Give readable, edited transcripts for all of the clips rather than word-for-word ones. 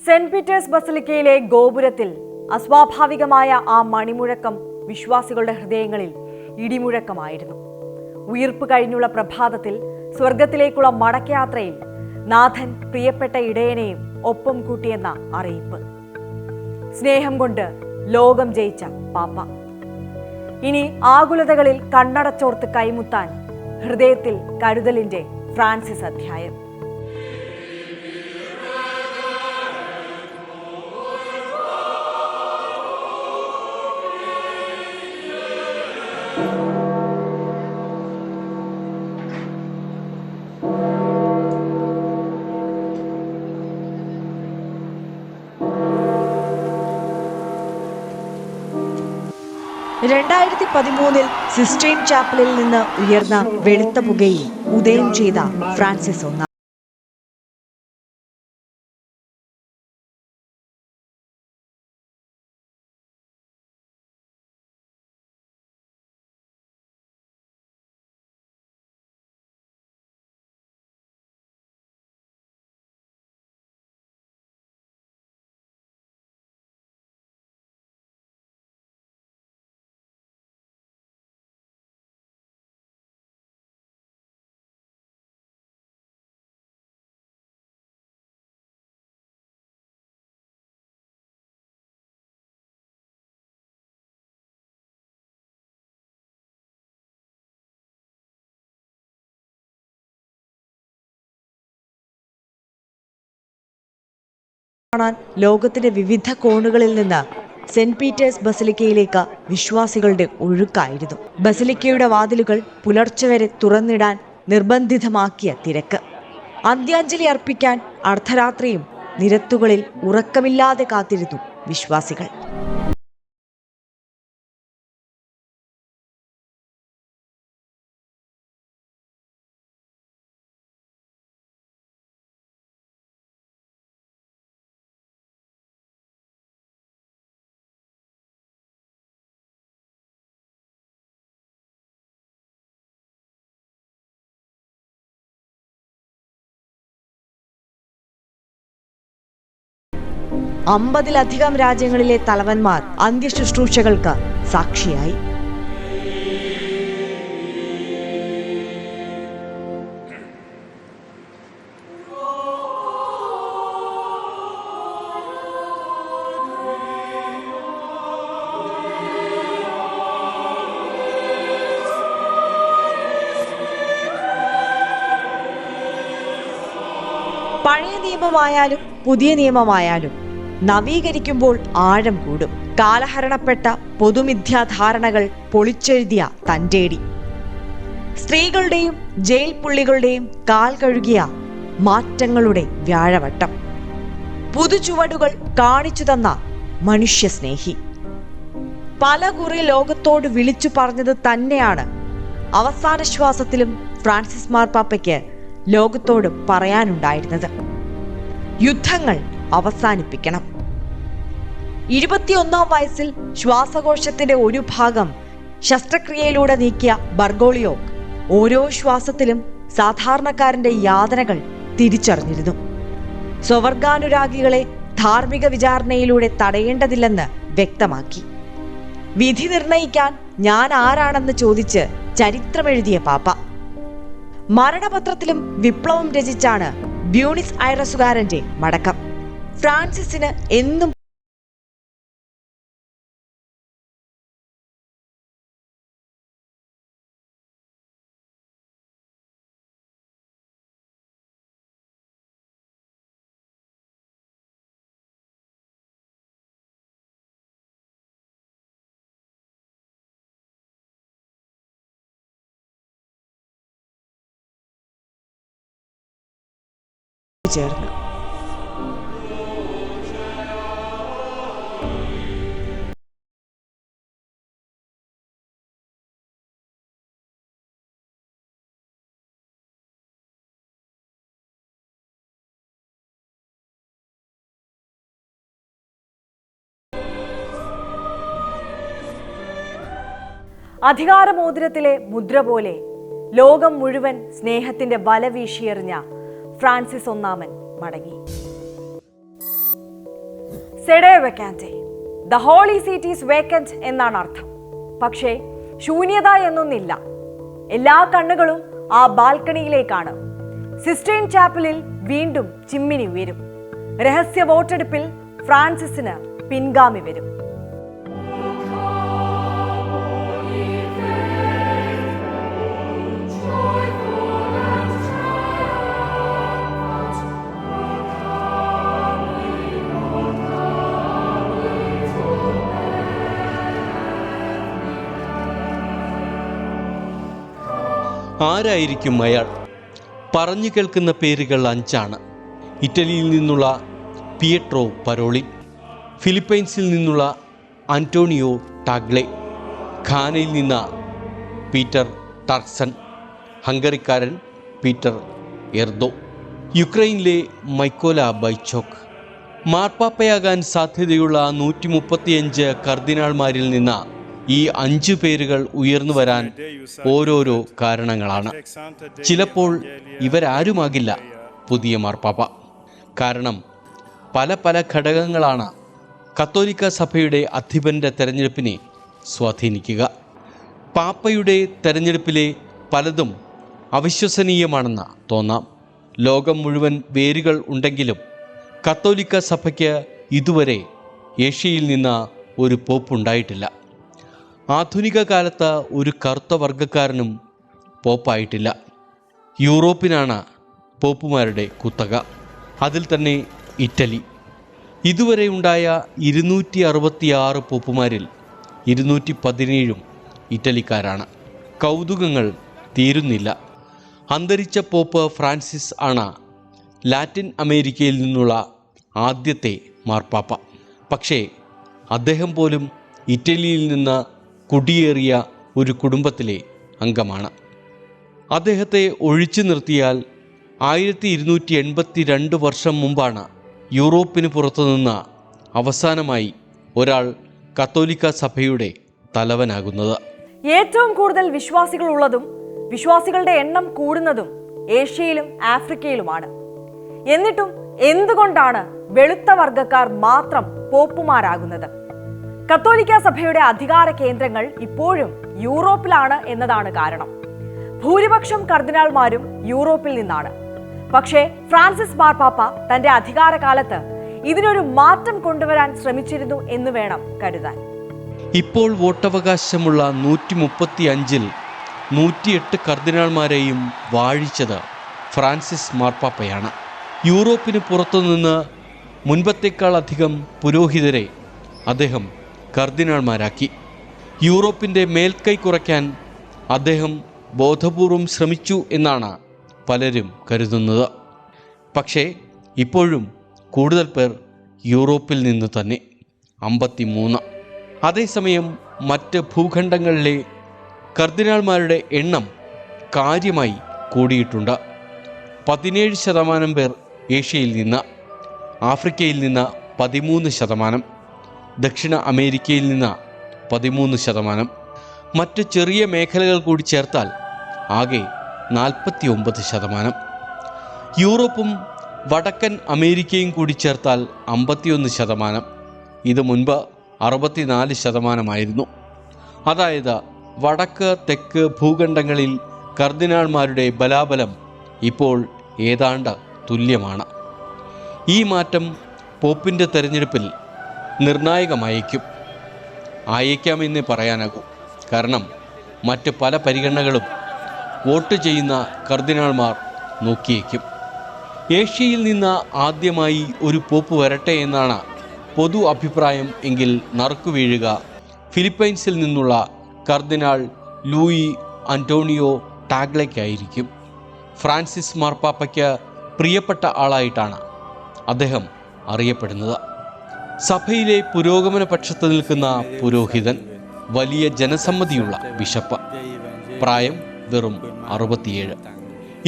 Saint Peter's ബസലിക്കയിലെ ഗോപുരത്തിൽ അസ്വാഭാവികമായ ആ മണിമുഴക്കം വിശ്വാസികളുടെ ഹൃദയങ്ങളിൽ ഇടിമുഴക്കമായിരുന്നു. ഉയിർപ്പ് കഴിഞ്ഞുള്ള പ്രഭാതത്തിൽ സ്വർഗത്തിലേക്കുള്ള മടക്കയാത്രയിൽ നാഥൻ പ്രിയപ്പെട്ട ഇടയനെയും ഒപ്പം കൂട്ടിയെന്ന അറിയിപ്പ്. സ്നേഹം കൊണ്ട് ലോകം ജയിച്ച പാപ്പ ഇനി ആകുലതകളിൽ കണ്ണടച്ചോർത്ത് കൈമുത്താൻ ഹൃദയത്തിൽ കരുതലിന്റെ ഫ്രാൻസിസ് അധ്യായം. സിസ്റ്റൈൻ ചാപ്പലിൽ നിന്ന് ഉയർന്ന വെളുത്ത പുകയിൽ ഉദയം ചെയ്ത ഫ്രാൻസിസ് ഒന്നാം. ലോകത്തിന്റെ വിവിധ കോണുകളിൽ നിന്ന് സെന്റ് പീറ്റേഴ്സ് ബസലിക്കയിലേക്ക് വിശ്വാസികളുടെ ഒഴുക്കായിരുന്നു. ബസലിക്കയുടെ വാതിലുകൾ പുലർച്ചെ വരെ തുറന്നിടാൻ നിർബന്ധിതമാക്കിയ തിരക്ക്. അന്ത്യാഞ്ജലി അർപ്പിക്കാൻ അർദ്ധരാത്രിയും നിരത്തുകളിൽ ഉറക്കമില്ലാതെ കാത്തിരുന്നു വിശ്വാസികൾ. അമ്പതിലധികം രാജ്യങ്ങളിലെ തലവന്മാർ അന്ത്യശുശ്രൂഷകൾക്ക് സാക്ഷിയായി. പഴയ നിയമമായാലും പുതിയ നിയമമായാലും നവീകരിക്കുമ്പോൾ ആഴം കൂടും. കാലഹരണപ്പെട്ട പൊതുമിഥ്യാധാരണകൾ പൊളിച്ചെഴുതിയ തന്റേടി, സ്ത്രീകളുടെയും ജയിൽ പുള്ളികളുടെയും കാൽ കഴുകിയ മാറ്റങ്ങളുടെ വ്യാഴവട്ടം, പുതുചുവടുകൾ കാണിച്ചു തന്ന മനുഷ്യസ്നേഹി. പലകുറി ലോകത്തോട് വിളിച്ചു പറഞ്ഞത് തന്നെയാണ് അവസാന ശ്വാസത്തിലും ഫ്രാൻസിസ് മാർപ്പാപ്പയ്ക്ക് ലോകത്തോട് പറയാനുണ്ടായിരുന്നത്. യുദ്ധങ്ങൾ അവസാനിപ്പിക്കണം. 21-ാം വയസ്സിൽ ശ്വാസകോശത്തിന്റെ ഒരു ഭാഗം ശസ്ത്രക്രിയയിലൂടെ നീക്കിയ ബർഗോളിയോ ഓരോ ശ്വാസത്തിലും സാധാരണക്കാരന്റെ യാതനകൾ തിരിച്ചറിഞ്ഞിരുന്നു. സ്വവർഗാനുരാഗികളെ ധാർമ്മിക വിചാരണയിലൂടെ തടയേണ്ടതില്ലെന്ന് വ്യക്തമാക്കി. വിധി നിർണയിക്കാൻ ഞാൻ ആരാണെന്ന് ചോദിച്ച് ചരിത്രമെഴുതിയ പാപ്പ. മരണപത്രത്തിലും വിപ്ലവം രചിച്ചാണ് ബ്യൂണിസ് ഐറസുകാരന്റെ മടക്കം. ഫ്രാൻസിസിന് എന്നും ചേർന്നു. അധികാരമോതിരത്തിലെ മുദ്ര പോലെ ലോകം മുഴുവൻ സ്നേഹത്തിന്റെ വല വീശിയെറിഞ്ഞ ഫ്രാൻസിസ് ഒന്നാമൻ മടങ്ങി. സെഡെ വെക്കാൻറ്റെ, the holy seat is vacant എന്നാണ് അർത്ഥം. പക്ഷേ ശൂന്യത എന്നൊന്നില്ല. എല്ലാ കണ്ണുകളും ആ ബാൽക്കണിയിലേക്കാണ്. സിസ്റ്റൈൻ ചാപ്പലിൽ വീണ്ടും ചിമ്മിനി ഉയരും. രഹസ്യ വോട്ടെടുപ്പിൽ ഫ്രാൻസിസിന് പിൻഗാമി വരും. ആരായിരിക്കും അയാൾ? പറഞ്ഞു കേൾക്കുന്ന പേരുകൾ 5 ഇറ്റലിയിൽ നിന്നുള്ള പിയട്രോ പരോളിൻ, ഫിലിപ്പൈൻസിൽ നിന്നുള്ള ആന്റോണിയോ ടാഗ്ലെ, ഘാനയിൽ നിന്ന് പീറ്റർ ടർക്സൺ, ഹംഗറിക്കാരൻ പീറ്റർ എർദോ, യുക്രൈനിലെ മൈക്കോല ബൈച്ചോക്ക്. മാർപ്പാപ്പയാകാൻ സാധ്യതയുള്ള 135 കർദിനാൾമാരിൽ നിന്ന് ഈ 5 പേരുകൾ ഉയർന്നു വരാൻ ഓരോരോ കാരണങ്ങളാണ്. ചിലപ്പോൾ ഇവരാരുമാകില്ല പുതിയ മാർപ്പാപ്പ. കാരണം പല ഘടകങ്ങളാണ് കത്തോലിക്ക സഭയുടെ അധിപൻ്റെ തെരഞ്ഞെടുപ്പിനെ സ്വാധീനിക്കുക. പാപ്പയുടെ തെരഞ്ഞെടുപ്പിലെ പലതും അവിശ്വസനീയമാണെന്ന് തോന്നാം. ലോകം മുഴുവൻ വേരുകൾ ഉണ്ടെങ്കിലും കത്തോലിക്ക സഭയ്ക്ക് ഇതുവരെ ഏഷ്യയിൽ നിന്ന് ഒരു പോപ്പുണ്ടായിട്ടില്ല. ആധുനിക കാലത്ത് ഒരു കറുത്ത വർഗക്കാരനും പോപ്പായിട്ടില്ല. യൂറോപ്പിനാണ് പോപ്പുമാരുടെ കുത്തക. അതിൽ തന്നെ ഇറ്റലി. ഇതുവരെ ഉണ്ടായ 266 പോപ്പുമാരിൽ 217 ഇറ്റലിക്കാരാണ്. കൗതുകങ്ങൾ തീരുന്നില്ല. അന്തരിച്ച പോപ്പ് ഫ്രാൻസിസ് ആണ് ലാറ്റിൻ അമേരിക്കയിൽ നിന്നുള്ള ആദ്യത്തെ മാർപ്പാപ്പ. പക്ഷേ അദ്ദേഹം പോലും ഇറ്റലിയിൽ നിന്ന് കുടിയേറിയ ഒരു കുടുംബത്തിലെ അംഗമാണ്. അദ്ദേഹത്തെ ഒഴിച്ചു നിർത്തിയാൽ 1282 വർഷം മുമ്പാണ് യൂറോപ്പിന് പുറത്തുനിന്ന് അവസാനമായി ഒരാൾ കത്തോലിക്ക സഭയുടെ തലവനാകുന്നത്. ഏറ്റവും കൂടുതൽ വിശ്വാസികൾ ഉള്ളതും വിശ്വാസികളുടെ എണ്ണം കൂടുന്നതും ഏഷ്യയിലും ആഫ്രിക്കയിലുമാണ്. എന്നിട്ടും എന്തുകൊണ്ടാണ് വെളുത്ത വർഗക്കാർ മാത്രം പോപ്പുമാരാകുന്നത്? കത്തോലിക്ക സഭയുടെ അധികാര കേന്ദ്രങ്ങൾ ഇപ്പോഴും യൂറോപ്പിലാണ് എന്നതാണ് കാരണം. ഭൂരിപക്ഷം കർദിനാൾമാരും യൂറോപ്പിൽ നിന്നാണ്. പക്ഷേ ഫ്രാൻസിസ് മാർപ്പാപ്പ തന്റെ അധികാരകാലത്ത് ഇതിനൊരു മാറ്റം കൊണ്ടുവരാൻ ശ്രമിച്ചിരുന്നു എന്ന് വേണം കരുതാൻ. ഇപ്പോൾ വോട്ടവകാശമുള്ള 135-ൽ 108 കർദിനാൾമാരെയും വാഴിച്ചത് ഫ്രാൻസിസ് മാർപ്പാപ്പയാണ്. യൂറോപ്പിന് പുറത്തുനിന്ന് മുൻപത്തേക്കാൾ അധികം പുരോഹിതരെ അദ്ദേഹം കർദിനാൾമാരാക്കി. യൂറോപ്പിൻ്റെ മേൽക്കൈ കുറയ്ക്കാൻ അദ്ദേഹം ബോധപൂർവം ശ്രമിച്ചു എന്നാണ് പലരും കരുതുന്നത്. പക്ഷേ ഇപ്പോഴും കൂടുതൽ പേർ യൂറോപ്പിൽ നിന്ന് തന്നെ, 53. അതേസമയം മറ്റ് ഭൂഖണ്ഡങ്ങളിലെ കർദിനാൾമാരുടെ എണ്ണം കാര്യമായി കൂടിയിട്ടുണ്ട്. 17% പേർ ഏഷ്യയിൽ നിന്ന്, ആഫ്രിക്കയിൽ നിന്ന് 13%, ദക്ഷിണ അമേരിക്കയിൽ നിന്ന് 13%, മറ്റ് ചെറിയ മേഖലകൾ കൂടി ചേർത്താൽ ആകെ 49%. യൂറോപ്പും വടക്കൻ അമേരിക്കയും കൂടി ചേർത്താൽ 51%. ഇത് മുൻപ് 64%. അതായത് വടക്ക് തെക്ക് ഭൂഖണ്ഡങ്ങളിൽ കർദിനാൾമാരുടെ ബലാബലം ഇപ്പോൾ ഏതാണ്ട് തുല്യമാണ്. ഈ മാറ്റം പോപ്പിൻ്റെ തെരഞ്ഞെടുപ്പിൽ ആയേക്കാമെന്നേ പറയാനാകൂ. കാരണം മറ്റ് പല പരിഗണനകളും വോട്ട് ചെയ്യുന്ന കർദിനാൾമാർ നോക്കിയേക്കും. ഏഷ്യയിൽ നിന്ന് ആദ്യമായി ഒരു പോപ്പ് വരട്ടെ എന്നാണ് പൊതു അഭിപ്രായം എങ്കിൽ നറുക്കുവീഴുക ഫിലിപ്പൈൻസിൽ നിന്നുള്ള കർദിനാൾ ലൂയി ആന്റോണിയോ ടാഗ്ലെയ്ക്കായിരിക്കും. ഫ്രാൻസിസ് മാർപ്പാപ്പയ്ക്ക് പ്രിയപ്പെട്ട ആളായിട്ടാണ് അദ്ദേഹം അറിയപ്പെടുന്നത്. സഭയിലെ പുരോഗമന പക്ഷത്ത് നിൽക്കുന്ന പുരോഹിതൻ, വലിയ ജനസമ്മതിയുള്ള ബിഷപ്പ്, പ്രായം വെറും 67.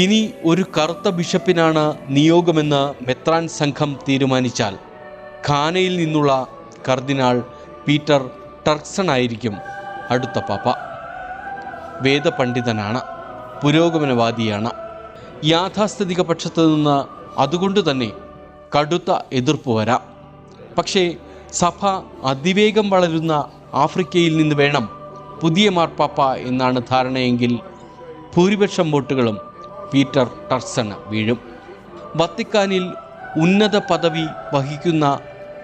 ഇനി ഒരു കറുത്ത ബിഷപ്പിനാണ് നിയോഗമെന്ന് മെത്രാൻ സംഘം തീരുമാനിച്ചാൽ ഘാനയിൽ നിന്നുള്ള കർദിനാൾ പീറ്റർ ടർക്സൺ ആയിരിക്കും അടുത്ത പാപ്പ. വേദപണ്ഡിതനാണ്, പുരോഗമനവാദിയാണ്. യാഥാസ്ഥിതിക പക്ഷത്ത് നിന്ന് അതുകൊണ്ട് തന്നെ കടുത്ത എതിർപ്പ് വരാം. പക്ഷേ സഭ അതിവേഗം വളരുന്ന ആഫ്രിക്കയിൽ നിന്ന് വേണം പുതിയ മാർപ്പാപ്പ എന്നാണ് ധാരണയെങ്കിൽ ഭൂരിപക്ഷം വോട്ടുകളും പീറ്റർ ടർസന് വീഴും. വത്തിക്കാനിൽ ഉന്നത പദവി വഹിക്കുന്ന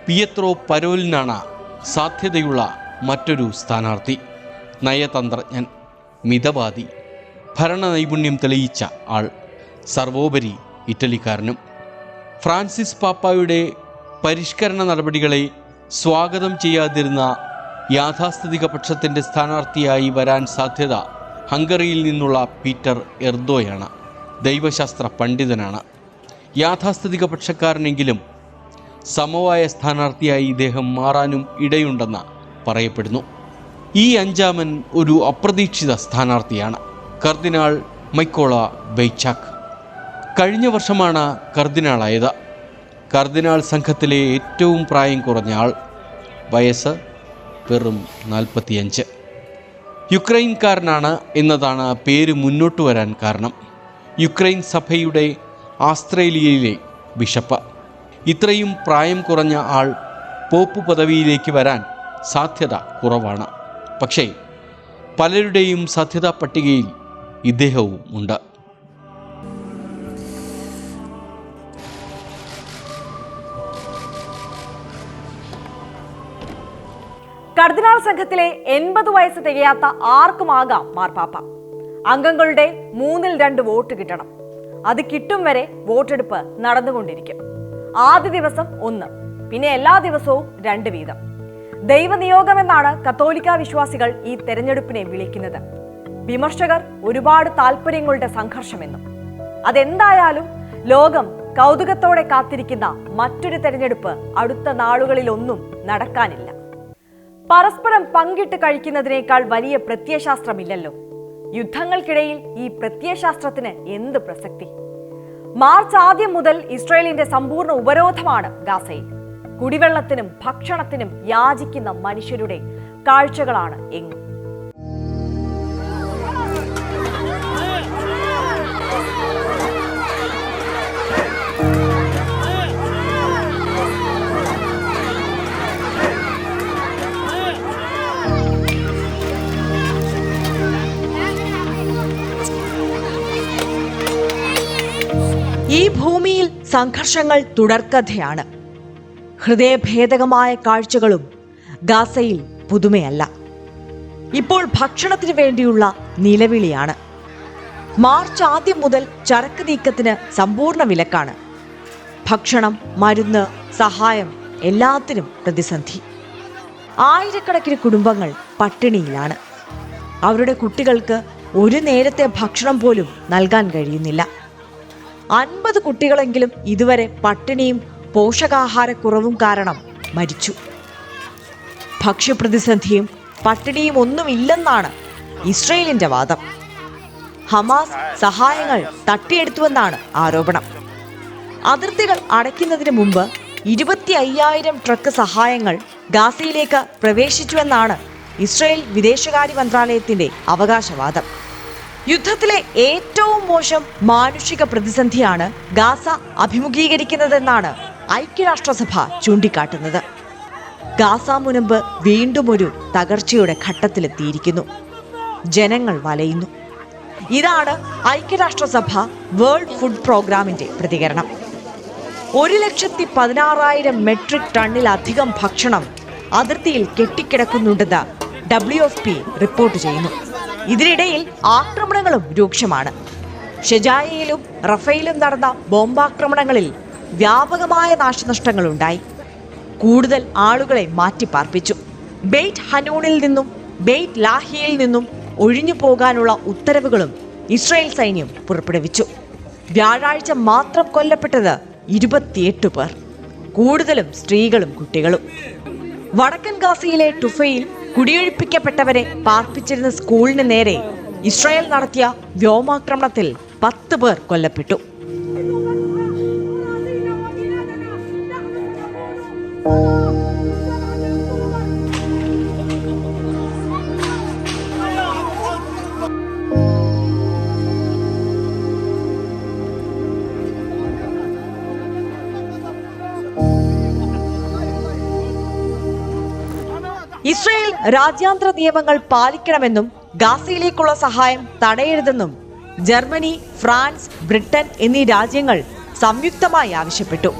പിയത്രോ പരോലിനാണ് സാധ്യതയുള്ള മറ്റൊരു സ്ഥാനാർത്ഥി. നയതന്ത്രജ്ഞൻ, മിതവാദി, ഭരണ നൈപുണ്യം തെളിയിച്ച ആൾ, സർവോപരി ഇറ്റലിക്കാരനും. ഫ്രാൻസിസ് പാപ്പായുടെ പരിഷ്കരണ നടപടികളെ സ്വാഗതം ചെയ്യാതിരുന്ന യാഥാസ്ഥിതിക പക്ഷത്തിൻ്റെ സ്ഥാനാർത്ഥിയായി വരാൻ സാധ്യത ഹംഗറിയിൽ നിന്നുള്ള പീറ്റർ എർദോയാണ്. ദൈവശാസ്ത്ര പണ്ഡിതനാണ്. യാഥാസ്ഥിതിക പക്ഷക്കാരനെങ്കിലും സമവായ സ്ഥാനാർത്ഥിയായി ഇദ്ദേഹം മാറാനും ഇടയുണ്ടെന്ന് പറയപ്പെടുന്നു. ഈ അഞ്ചാമൻ ഒരു അപ്രതീക്ഷിത സ്ഥാനാർത്ഥിയാണ്. കർദിനാൾ മൈക്കോള ബെയ്ചാക്ക് കഴിഞ്ഞ വർഷമാണ് കർദിനാളായത്. കർദിനാൾ സംഘത്തിലെ ഏറ്റവും പ്രായം കുറഞ്ഞ ആൾ, വയസ്സ് വെറും 45. യുക്രൈൻകാരനാണ് എന്നതാണ് പേര് മുന്നോട്ട് വരാൻ കാരണം. യുക്രൈൻ സഭയുടെ ആസ്ത്രേലിയയിലെ ബിഷപ്പ്. ഇത്രയും പ്രായം കുറഞ്ഞ ആൾ പോപ്പ് പദവിയിലേക്ക് വരാൻ സാധ്യത കുറവാണ്. പക്ഷേ പലരുടെയും സാധ്യതാ പട്ടികയിൽ ഇദ്ദേഹവും ഉണ്ട്. കർദിനാൾ സംഘത്തിലെ 80 വയസ്സ് തികയാത്ത ആർക്കുമാകാം മാർപ്പാപ്പ. അംഗങ്ങളുടെ 2/3 വോട്ട് കിട്ടണം. അത് കിട്ടും വരെ വോട്ടെടുപ്പ് നടന്നുകൊണ്ടിരിക്കും. ആദ്യ ദിവസം 1, പിന്നെ എല്ലാ ദിവസവും 2 വീതം. ദൈവനിയോഗമെന്നാണ് കത്തോലിക്ക വിശ്വാസികൾ ഈ തെരഞ്ഞെടുപ്പിനെ വിളിക്കുന്നത്. വിമർശകർ ഒരുപാട് താല്പര്യങ്ങളുടെ സംഘർഷമെന്നും. അതെന്തായാലും ലോകം കൗതുകത്തോടെ കാത്തിരിക്കുന്ന മറ്റൊരു തെരഞ്ഞെടുപ്പ് അടുത്ത നാളുകളിലൊന്നും നടക്കാനില്ല. പരസ്പരം പങ്കിട്ട് കഴിക്കുന്നതിനേക്കാൾ വലിയ പ്രത്യയശാസ്ത്രമില്ലല്ലോ. യുദ്ധങ്ങൾക്കിടയിൽ ഈ പ്രത്യയശാസ്ത്രത്തിന് എന്ത് പ്രസക്തി? മാർച്ച് ആദ്യം മുതൽ ഇസ്രയേലിന്റെ സമ്പൂർണ്ണ ഉപരോധമാണ് ഗാസയിൽ. കുടിവെള്ളത്തിനും ഭക്ഷണത്തിനും യാചിക്കുന്ന മനുഷ്യരുടെ കാഴ്ചകളാണ് എങ്ങും. ഈ ഭൂമിയിൽ സംഘർഷങ്ങൾ തുടർക്കഥയാണ്. ഹൃദയഭേദകമായ കാഴ്ചകളും ഗാസയിൽ പുതുമയല്ല. ഇപ്പോൾ ഭക്ഷണത്തിന് വേണ്ടിയുള്ള നിലവിളിയാണ്. മാർച്ച് ആദ്യം മുതൽ ചരക്ക് നീക്കത്തിന് സമ്പൂർണ്ണ വിലക്കാണ്. ഭക്ഷണം, മരുന്ന്, സഹായം എല്ലാത്തിനും പ്രതിസന്ധി. ആയിരക്കണക്കിന് കുടുംബങ്ങൾ പട്ടിണിയിലാണ്. അവരുടെ കുട്ടികൾക്ക് ഒരു നേരത്തെ ഭക്ഷണം പോലും നൽകാൻ കഴിയുന്നില്ല. 50 കുട്ടികളെങ്കിലും ഇതുവരെ പട്ടിണിയും പോഷകാഹാരക്കുറവും കാരണം മരിച്ചു. ഭക്ഷ്യപ്രതിസന്ധിയും പട്ടിണിയും ഒന്നുമില്ലെന്നാണ് ഇസ്രയേലിന്റെ വാദം. ഹമാസ് സഹായങ്ങൾ തട്ടിയെടുത്തുവെന്നാണ് ആരോപണം. അതിർത്തികൾ അടയ്ക്കുന്നതിന് മുമ്പ് 25,000 ട്രക്ക് സഹായങ്ങൾ ഗാസയിലേക്ക് പ്രവേശിച്ചുവെന്നാണ് ഇസ്രയേൽ വിദേശകാര്യ മന്ത്രാലയത്തിന്റെ അവകാശവാദം. യുദ്ധത്തിലെ ഏറ്റവും മോശം മാനുഷിക പ്രതിസന്ധിയാണ് ഗാസ അഭിമുഖീകരിക്കുന്നതെന്നാണ് ഐക്യരാഷ്ട്രസഭ ചൂണ്ടിക്കാട്ടുന്നത്. ഗാസ മുനമ്പ് വീണ്ടും ഒരു തകർച്ചയുടെ ഘട്ടത്തിലെത്തിയിരിക്കുന്നു. ജനങ്ങൾ വലയുന്നു. ഇതാണ് ഐക്യരാഷ്ട്രസഭ വേൾഡ് ഫുഡ് പ്രോഗ്രാമിന്റെ പ്രതികരണം. 1,16,000 മെട്രിക് ടണ്ണിലധികം ഭക്ഷണം അതിർത്തിയിൽ കെട്ടിക്കിടക്കുന്നുണ്ടെന്ന് WFP റിപ്പോർട്ട് ചെയ്യുന്നു. ഇതിനിടയിൽ ആക്രമണങ്ങളും രൂക്ഷമാണ്. ഷെജായയിലും റഫയിലും നടന്ന ബോംബാക്രമണങ്ങളിൽ വ്യാപകമായ നാശനഷ്ടങ്ങളുണ്ടായി. കൂടുതൽ ആളുകളെ മാറ്റിപ്പാർപ്പിച്ചു. ബെയ്റ്റ് ഹനൂണിൽ നിന്നും ബെയ്റ്റ് ലാഹിയിൽ നിന്നും ഒഴിഞ്ഞു പോകാനുള്ള ഉത്തരവുകളും ഇസ്രായേൽ സൈന്യം പുറപ്പെടുവിച്ചു. വ്യാഴാഴ്ച മാത്രം കൊല്ലപ്പെട്ടത് 28 പേർ, കൂടുതലും സ്ത്രീകളും കുട്ടികളും. വടക്കൻ ഗാസയിലെ ടുഫയിൽ കുടിയൊഴിപ്പിക്കപ്പെട്ടവരെ പാർപ്പിച്ചിരുന്ന സ്കൂളിന് നേരെ ഇസ്രായേൽ നടത്തിയ വ്യോമാക്രമണത്തിൽ 10 പേർ കൊല്ലപ്പെട്ടു. ഇസ്രയേൽ രാജ്യാന്തര നിയമങ്ങൾ പാലിക്കണമെന്നും ഗാസയിലേക്കുള്ള സഹായം തടയരുതെന്നും ജർമ്മനി, ഫ്രാൻസ്, ബ്രിട്ടൻ എന്നീ രാജ്യങ്ങൾ സംയുക്തമായി ആവശ്യപ്പെട്ടു.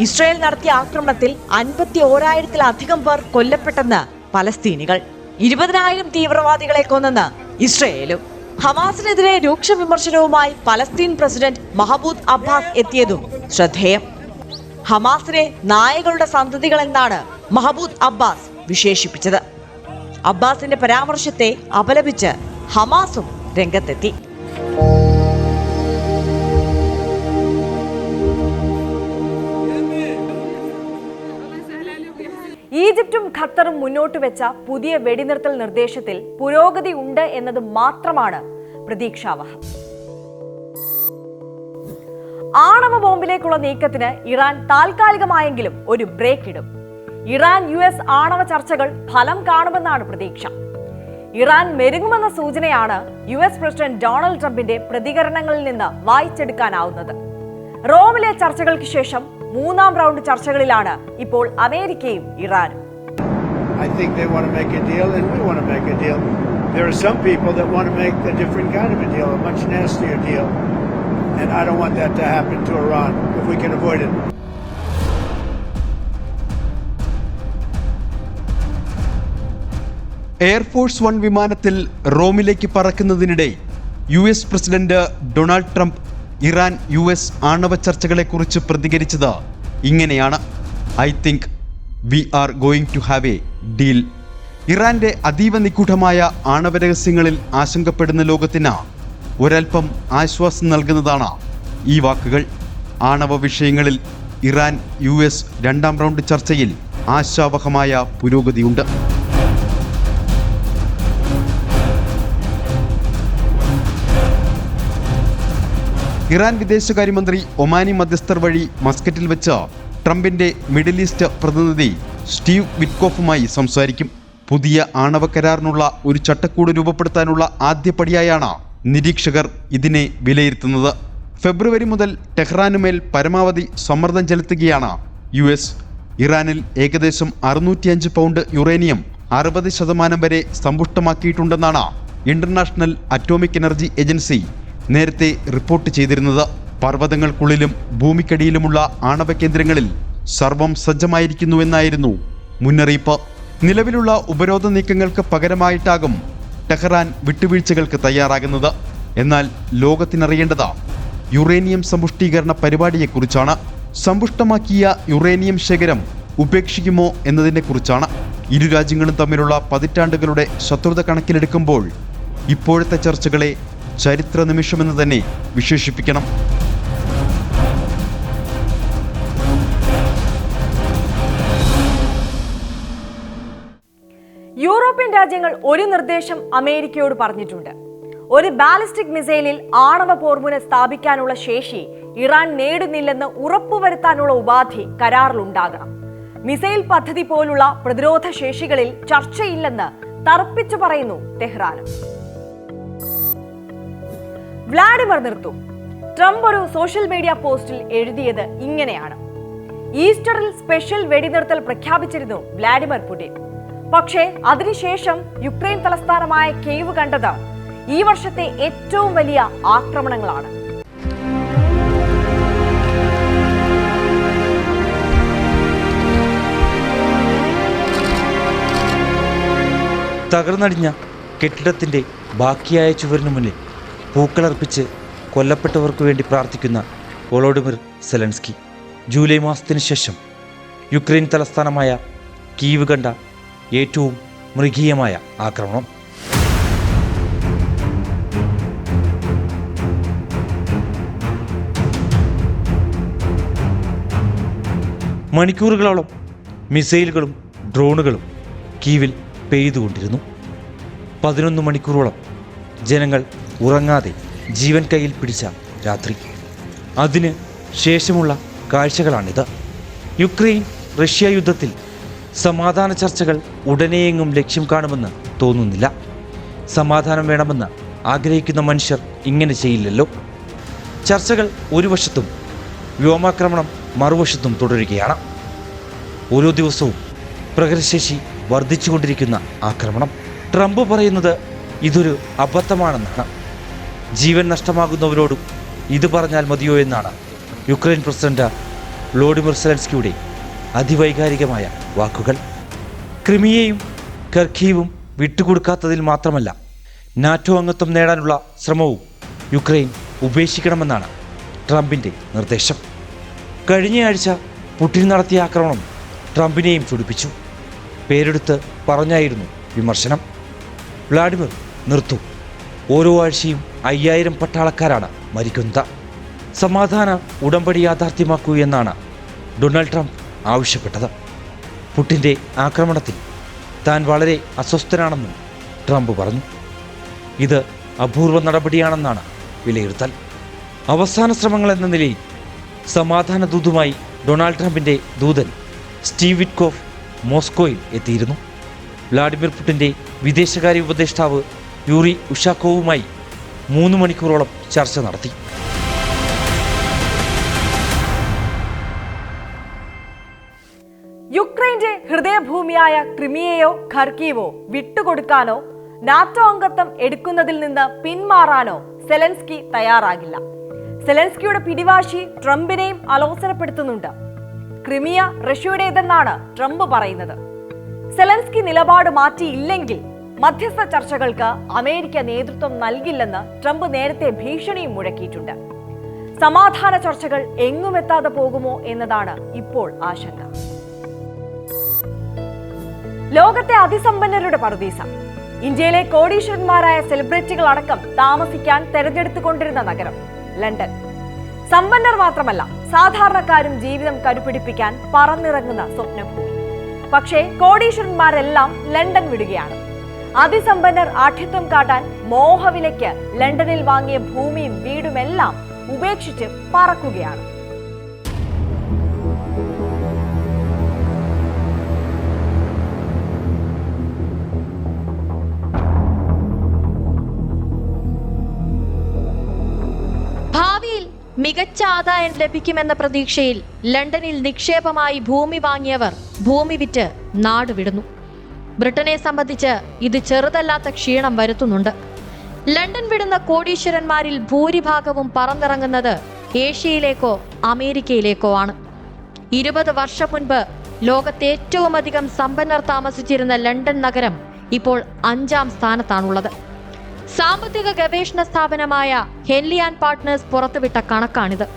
ഇസ്രയേൽ നടത്തിയ ആക്രമണത്തിൽ 51,000-ത്തിലധികം പേർ കൊല്ലപ്പെട്ടെന്ന് പലസ്തീനികൾ. 20,000 തീവ്രവാദികളെ കൊന്നെന്ന് ഇസ്രയേലും. ഹമാസിനെതിരെ രൂക്ഷ വിമർശനവുമായി പലസ്തീൻ പ്രസിഡന്റ് മഹ്മൂദ് അബ്ബാസ് എത്തിയതും ശ്രദ്ധേയം. ഹമാസിനെ നായകളുടെ സന്തതികളെന്നാണ് മഹ്മൂദ് അബ്ബാസ് വിശേഷിപ്പിച്ചത്. അബ്ബാസിന്റെ പരാമർശത്തെ അപലപിച്ച് ഹമാസും രംഗത്തെത്തി. ഈജിപ്തും ഖത്തറും മുന്നോട്ട് വെച്ച പുതിയ വെടിനിർത്തൽ നിർദ്ദേശത്തിൽ പുരോഗതി ഉണ്ട് എന്നത് മാത്രമാണ് പ്രതീക്ഷാവഹം. ആണവ ബോംബിലേക്കുള്ള നീക്കത്തിന് ഇറാൻ താൽക്കാലികമായെങ്കിലും ഒരു ബ്രേക്ക് ഇടും. ഇറാൻ US ആണവ ചർച്ചകൾ ഫലം കാണുമെന്നാണ് പ്രതീക്ഷ. ഇറാൻ മെരുങ്ങുമെന്ന സൂചനയാണ് US പ്രസിഡന്റ് ഡൊണാൾഡ് ട്രംപിന്റെ പ്രതികരണങ്ങളിൽ നിന്ന് വായിച്ചെടുക്കാനാവുന്നത്. റോമിലെ ചർച്ചകൾക്ക് ശേഷം 3ാം റൗണ്ട് ചർച്ചകളിലാണ് ഇപ്പോൾ അമേരിക്കയും ഇറാനും. I think they want to make a deal and we want to make a deal. There are some people that want to make a different kind of a deal, a much nastier deal. And I don't want that to happen to Iran if we can avoid it. Air force 1 വിമാനത്തിൽ റോമിലേക്ക് പറക്കുന്നതിനിടെ US president Donald Trump Iran US ആണവ ചർച്ചകളെക്കുറിച്ച് പ്രതികരിച്ചത് ഇങ്ങനെയാണ്: I think we are going to have a deal. ഇറാന്റെ അതീവ നിഗൂഢമായ ആണവ രഹസ്യങ്ങളിൽ ആശങ്കപ്പെടുന്ന ലോകത്തിന് ഒരൽപ്പം ആശ്വാസം നൽകുന്നതാണ് ഈ വാക്കുകൾ. ആണവ വിഷയങ്ങളിൽ ഇറാൻ US 2ാം റൗണ്ട് ചർച്ചയിൽ ആശാവഹമായ പുരോഗതിയുണ്ട്. ഇറാൻ വിദേശകാര്യമന്ത്രി ഒമാനി മധ്യസ്ഥർ വഴി മസ്കറ്റിൽ വെച്ച് ട്രംപിന്റെ മിഡിൽ ഈസ്റ്റ് പ്രതിനിധി സ്റ്റീവ് വിറ്റ്കോഫുമായി സംസാരിക്കും. പുതിയ ആണവ കരാറിനുള്ള ഒരു ചട്ടക്കൂട് രൂപപ്പെടുത്താനുള്ള ആദ്യപടിയായാണ് നിരീക്ഷകർ ഇതിനെ വിലയിരുത്തുന്നത്. ഫെബ്രുവരി മുതൽ ടെഹ്റാനുമേൽ പരമാവധി സമ്മർദ്ദം ചെലുത്തുകയാണ് US. ഇറാനിൽ ഏകദേശം 605 പൗണ്ട് യുറേനിയം 60% വരെ സമ്പുഷ്ടമാക്കിയിട്ടുണ്ടെന്നാണ് ഇന്റർനാഷണൽ അറ്റോമിക് എനർജി ഏജൻസി നേരത്തെ റിപ്പോർട്ട് ചെയ്തിരുന്നത്. പർവ്വതങ്ങൾക്കുള്ളിലും ഭൂമിക്കടിയിലുമുള്ള ആണവ കേന്ദ്രങ്ങളിൽ സർവം സജ്ജമായിരിക്കുന്നുവെന്നായിരുന്നു മുന്നറിയിപ്പ്. നിലവിലുള്ള ഉപരോധ നീക്കങ്ങൾക്ക് പകരമായിട്ടാകും ടെഹ്റാൻ വിട്ടുവീഴ്ചകൾക്ക് തയ്യാറാകുന്നത്. എന്നാൽ ലോകത്തിനറിയേണ്ടത് യുറേനിയം സമ്പുഷ്ടീകരണ പരിപാടിയെക്കുറിച്ചാണ്. സമ്പുഷ്ടമാക്കിയ യുറേനിയം ശേഖരം ഉപേക്ഷിക്കുമോ എന്നതിനെക്കുറിച്ചാണ്. ഇരു രാജ്യങ്ങളും തമ്മിലുള്ള പതിറ്റാണ്ടുകളുടെ ശത്രുത കണക്കിലെടുക്കുമ്പോൾ ഇപ്പോഴത്തെ ചർച്ചകളെ ചരിത്ര നിമിഷമെന്ന് തന്നെ വിശേഷിപ്പിക്കണം. യൂറോപ്യൻ രാജ്യങ്ങൾ ഒരു നിർദ്ദേശം അമേരിക്കയോട് പറഞ്ഞിട്ടുണ്ട്. ഒരു ബാലിസ്റ്റിക് മിസൈലിൽ ആണവ പോർമുന സ്ഥാപിക്കാനുള്ള ശേഷി ഇറാൻ നേടുന്നില്ലെന്ന് ഉറപ്പുവരുത്താനുള്ള ഉപാധി കരാറിലുണ്ടാകണം. മിസൈൽ പദ്ധതി പോലുള്ള പ്രതിരോധ ശേഷികളിൽ ചർച്ചയില്ലെന്ന് തറപ്പിച്ചു പറയുന്നു ടെഹ്റാനും. വ്ളാഡിമിർ നിർത്തു. ട്രംപ് ഒരു സോഷ്യൽ മീഡിയ പോസ്റ്റിൽ എഴുതിയത് ഇങ്ങനെയാണ്: ഈസ്റ്ററിൽ സ്പെഷ്യൽ വെടിനിർത്തൽ പ്രഖ്യാപിച്ചിരുന്നു വ്ളാഡിമിർ പുടിൻ. പക്ഷേ അതിനുശേഷം യുക്രൈൻ തലസ്ഥാനമായ കീവ് കണ്ടത് ഈ വർഷത്തെ ഏറ്റവും വലിയ ആക്രമണങ്ങളാണ്. തകർന്നടിഞ്ഞ കെട്ടിടത്തിന്റെ ബാക്കിയായ ചുവരിനു മുന്നിൽ പൂക്കളർപ്പിച്ച് കൊല്ലപ്പെട്ടവർക്ക് വേണ്ടി പ്രാർത്ഥിക്കുന്ന വോളോഡിമിർ സെലൻസ്കി. ജൂലൈ മാസത്തിന് ശേഷം യുക്രൈൻ തലസ്ഥാനമായ കീവ് കണ്ട ഏറ്റവും മൃഗീയമായ ആക്രമണം. മണിക്കൂറുകളോളം മിസൈലുകളും ഡ്രോണുകളും കീവിൽ പെയ്തുകൊണ്ടിരുന്നു. 11 മണിക്കൂറോളം ജനങ്ങൾ ഉറങ്ങാതെ ജീവൻ കയ്യിൽ പിടിച്ച രാത്രി. അതിന് ശേഷമുള്ള കാഴ്ചകളാണിത്. യുക്രൈൻ റഷ്യ യുദ്ധത്തിൽ സമാധാന ചർച്ചകൾ ഉടനെയെങ്ങും ലക്ഷ്യം കാണുമെന്ന് തോന്നുന്നില്ല. സമാധാനം വേണമെന്ന് ആഗ്രഹിക്കുന്ന മനുഷ്യർ ഇങ്ങനെ ചെയ്യില്ലല്ലോ. ചർച്ചകൾ ഒരു വശത്തും വ്യോമാക്രമണം മറുവശത്തും തുടരുകയാണ്. ഓരോ ദിവസവും പ്രഹരശേഷി വർദ്ധിച്ചുകൊണ്ടിരിക്കുന്ന ആക്രമണം. ട്രംപ് പറയുന്നത് ഇതൊരു അബദ്ധമാണെന്നാണ്. ജീവൻ നഷ്ടമാകുന്നവരോടും ഇത് പറഞ്ഞാൽ മതിയോ എന്നാണ് യുക്രൈൻ പ്രസിഡന്റ് വ്ളോഡിമിർ സെലൻസ്കിയുടെ അതിവൈകാരികമായ വാക്കുകൾ. ക്രിമിയയും കർക്കീവും വിട്ടുകൊടുക്കാത്തതിൽ മാത്രമല്ല, നാറ്റോ അംഗത്വം നേടാനുള്ള ശ്രമവും യുക്രൈൻ ഉപേക്ഷിക്കണമെന്നാണ് ട്രംപിൻ്റെ നിർദ്ദേശം. കഴിഞ്ഞയാഴ്ച പുടിൻ നടത്തിയ ആക്രമണം ട്രംപിനെയും ചൊടിപ്പിച്ചു. പേരെടുത്ത് പറഞ്ഞായിരുന്നു വിമർശനം. വ്ളാഡിമിർ, നിർത്തൂ. ഓരോ ആഴ്ചയും 5000 പട്ടാളക്കാരാണ് മരിക്കുന്നത്. സമാധാന ഉടമ്പടി യാഥാർത്ഥ്യമാക്കൂ എന്നാണ് ഡൊണാൾഡ് ട്രംപ് ആവശ്യപ്പെട്ടത്. പുടിൻ്റെ ആക്രമണത്തിൽ താൻ വളരെ അസ്വസ്ഥനാണെന്നും ട്രംപ് പറഞ്ഞു. ഇത് അപൂർവ നടപടിയാണെന്നാണ് വിലയിരുത്തൽ. അവസാന ശ്രമങ്ങൾ എന്ന നിലയിൽ സമാധാന ദൂതുമായി ഡൊണാൾഡ് ട്രംപിൻ്റെ ദൂതൻ സ്റ്റീവ് വിറ്റ്കോഫ് മോസ്കോയിൽ എത്തിയിരുന്നു. വ്ളാഡിമിർ പുടിൻ്റെ വിദേശകാര്യ ഉപദേഷ്ടാവ് യൂറി ഉഷാക്കോവുമായി 3 മണിക്കൂറോളം ചർച്ച നടത്തി. യുക്രൈന്റെ ഹൃദയഭൂമിയായ ക്രിമിയയോ ഖർക്കീവോ വിട്ടുകൊടുക്കാനോ നാറ്റോ അംഗത്വം എടുക്കുന്നതിൽ നിന്ന് പിന്മാറാനോ സെലൻസ്കി തയ്യാറാകില്ല. സെലൻസ്കിയുടെ പിടിവാശി ട്രംപിനെയും അലോസരപ്പെടുത്തുന്നുണ്ട്. ക്രിമിയ റഷ്യയുടേതെന്നാണ് ട്രംപ് പറയുന്നത്. സെലൻസ്കി നിലപാട് മാറ്റിയില്ലെങ്കിൽ മധ്യസ്ഥ ചർച്ചകൾക്ക് അമേരിക്ക നേതൃത്വം നൽകില്ലെന്ന് ട്രംപ് നേരത്തെ ഭീഷണിയും മുഴക്കിയിട്ടുണ്ട്. സമാധാന ചർച്ചകൾ എങ്ങുമെത്താതെ പോകുമോ എന്നതാണ് ഇപ്പോൾ ആശങ്ക. ലോകത്തെ അതിസമ്പന്നരുടെ പറുദീസ, ഇന്ത്യയിലെ കോടീശ്വരന്മാരായ സെലിബ്രിറ്റികൾ അടക്കം താമസിക്കാൻ തെരഞ്ഞെടുത്തുകൊണ്ടിരുന്ന നഗരം ലണ്ടൻ. സമ്പന്നർ മാത്രമല്ല, സാധാരണക്കാരും ജീവിതം കരുപിടിപ്പിക്കാൻ പറന്നിറങ്ങുന്ന സ്വപ്നഭൂമി. പക്ഷേ കോടീശ്വരന്മാരെല്ലാം ലണ്ടൻ വിടുകയാണ്. അതിസമ്പന്നർ ആഠ്യത്വം കാട്ടാൻ മോഹവിലയ്ക്ക് ലണ്ടനിൽ വാങ്ങിയ ഭൂമിയും വീടുമെല്ലാം ഉപേക്ഷിച്ച് പറക്കുകയാണ്. ഭാവിയിൽ മികച്ച ആദായം ലഭിക്കുമെന്ന പ്രതീക്ഷയിൽ ലണ്ടനിൽ നിക്ഷേപമായി ഭൂമി വാങ്ങിയവർ ഭൂമി വിറ്റ് നാടുവിടുന്നു. ബ്രിട്ടനെ സംബന്ധിച്ച് ഇത് ചെറുതല്ലാത്ത ക്ഷീണം വരുത്തുന്നുണ്ട്. ലണ്ടൻ വിടുന്ന കോടീശ്വരന്മാരിൽ ഭൂരിഭാഗവും പറന്നിറങ്ങുന്നത് ഏഷ്യയിലേക്കോ അമേരിക്കയിലേക്കോ ആണ്. 20 വർഷം മുൻപ് ലോകത്തെ ഏറ്റവും അധികം സമ്പന്നർ താമസിച്ചിരുന്ന ലണ്ടൻ നഗരം ഇപ്പോൾ 5ാം സ്ഥാനത്താണുള്ളത്. സാമ്പത്തിക ഗവേഷണ സ്ഥാപനമായ ഹെൻലി ആൻഡ് പാർട്ട്നേഴ്സ് പുറത്തുവിട്ട കണക്കാണിത്.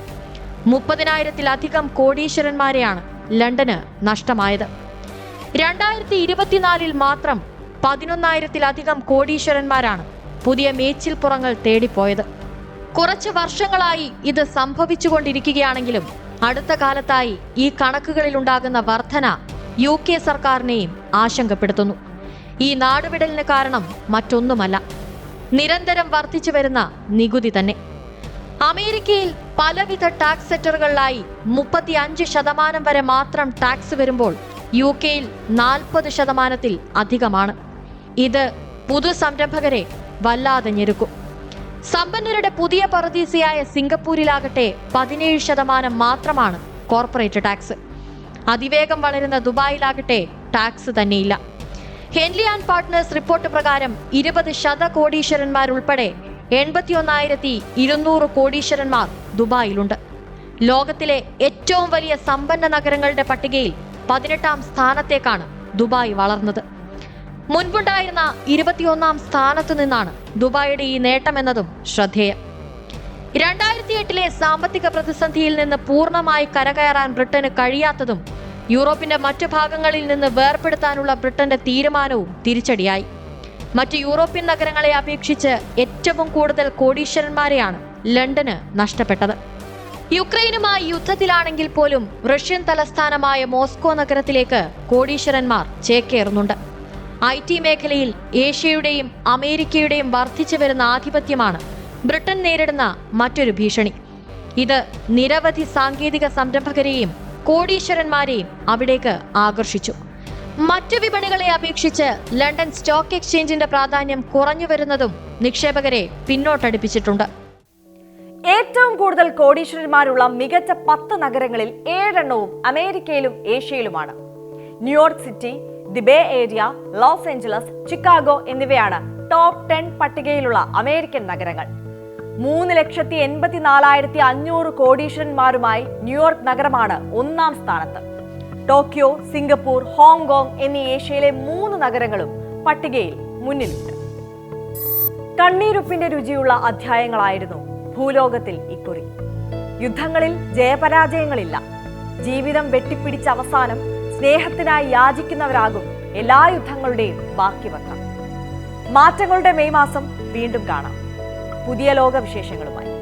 30,000-ലധികം കോടീശ്വരന്മാരെയാണ് ലണ്ടന് നഷ്ടമായത്. 2024 മാത്രം 11,000-ലധികം കോടീശ്വരന്മാരാണ് പുതിയ മേച്ചിൽപ്പുറങ്ങൾ തേടിപ്പോയത്. കുറച്ച് വർഷങ്ങളായി ഇത് സംഭവിച്ചുകൊണ്ടിരിക്കുകയാണെങ്കിലും അടുത്ത കാലത്തായി ഈ കണക്കുകളിലുണ്ടാകുന്ന വർധന UK സർക്കാരിനെയും ആശങ്കപ്പെടുത്തുന്നു. ഈ നാടുവിടലിന് കാരണം മറ്റൊന്നുമല്ല, നിരന്തരം വർദ്ധിച്ചു വരുന്ന നികുതി തന്നെ. അമേരിക്കയിൽ പലവിധ ടാക്സ് സെറ്ററുകളിലായി 35% വരെ മാത്രം ടാക്സ് വരുമ്പോൾ UK-യിൽ 40%-ത്തിൽ അധികമാണ്. ഇത് പുതു സംരംഭകരെ വല്ലാതെ ഞെരുക്കും. സമ്പന്നരുടെ പുതിയ പറദീസയായ സിംഗപ്പൂരിലാകട്ടെ 17% മാത്രമാണ് കോർപ്പറേറ്റ് ടാക്സ്. അതിവേഗം വളരുന്ന ദുബായിലാകട്ടെ ടാക്സ് തന്നെയില്ല. ഹെൻലി ആൻഡ് പാർട്ട്നേഴ്സ് റിപ്പോർട്ട് പ്രകാരം 20 കോടീശ്വരന്മാരുൾപ്പെടെ 81,200 കോടീശ്വരന്മാർ ദുബായിലുണ്ട്. ലോകത്തിലെ ഏറ്റവും വലിയ സമ്പന്ന നഗരങ്ങളുടെ പട്ടികയിൽ 18ാം സ്ഥാനത്തേക്കാണ് ദുബായ് വളർന്നത്. മുൻപുണ്ടായിരുന്ന 21ാം സ്ഥാനത്തു നിന്നാണ് ദുബായിയുടെ ഈ നേട്ടമെന്നതും ശ്രദ്ധേയം. 2008-ലെ സാമ്പത്തിക പ്രതിസന്ധിയിൽ നിന്ന് പൂർണ്ണമായി കരകയറാൻ ബ്രിട്ടന് കഴിയാത്തതും യൂറോപ്പിന്റെ മറ്റു ഭാഗങ്ങളിൽ നിന്ന് വേർപെടുത്താനുള്ള ബ്രിട്ടന്റെ തീരുമാനവും തിരിച്ചടിയായി. മറ്റ് യൂറോപ്യൻ നഗരങ്ങളെ അപേക്ഷിച്ച് ഏറ്റവും കൂടുതൽ കോടീശ്വരന്മാരെയാണ് ലണ്ടന് നഷ്ടപ്പെട്ടത്. യുക്രൈനുമായി യുദ്ധത്തിലാണെങ്കിൽ പോലും റഷ്യൻ തലസ്ഥാനമായ മോസ്കോ നഗരത്തിലേക്ക് കോടീശ്വരന്മാർ ചേക്കേറുന്നുണ്ട്. IT മേഖലയിൽ ഏഷ്യയുടെയും അമേരിക്കയുടെയും വർദ്ധിച്ചു വരുന്ന ആധിപത്യമാണ് ബ്രിട്ടൻ നേരിടുന്ന മറ്റൊരു ഭീഷണി. ഇത് നിരവധി സാങ്കേതിക സംരംഭകരെയും കോടീശ്വരന്മാരെയും അവിടേക്ക് ആകർഷിച്ചു. മറ്റു വിപണികളെ അപേക്ഷിച്ച് ലണ്ടൻ സ്റ്റോക്ക് എക്സ്ചേഞ്ചിന്റെ പ്രാധാന്യം കുറഞ്ഞു വരുന്നതും നിക്ഷേപകരെ പിന്നോട്ടടിപ്പിച്ചിട്ടുണ്ട്. ഏറ്റവും കൂടുതൽ കോടീശ്വരന്മാരുള്ള മികച്ച 10 നഗരങ്ങളിൽ 7 എണ്ണവും അമേരിക്കയിലും ഏഷ്യയിലുമാണ്. New York city, the bay area, Los Angeles, Chicago എന്നിവയാണ് ടോപ്പ് 10 പട്ടികയിലുള്ള അമേരിക്കൻ നഗരങ്ങൾ. 3,84,500 കോടീശ്വരന്മാരുമായി ന്യൂയോർക്ക് നഗരമാണ് ഒന്നാം സ്ഥാനത്ത്. ടോക്കിയോ, സിംഗപ്പൂർ, ഹോങ്കോങ് എന്നീ ഏഷ്യയിലെ 3 നഗരങ്ങളും പട്ടികയിൽ മുന്നിലുണ്ട്. കണ്ണീരുപ്പിന്റെ രുചിയുള്ള അധ്യായങ്ങളായിരുന്നു ഭൂലോകത്തിൽ ഇക്കുറി. യുദ്ധങ്ങളിൽ ജയപരാജയങ്ങളില്ല. ജീവിതം വെട്ടിപ്പിടിച്ച അവസാനം സ്നേഹത്തിനായി യാചിക്കുന്നവരാകും എല്ലാ യുദ്ധങ്ങളുടെയും ബാക്കി പത്രം. മാറ്റങ്ങളുടെ മെയ് മാസം വീണ്ടും കാണാം പുതിയ ലോകവിശേഷങ്ങളുമായി.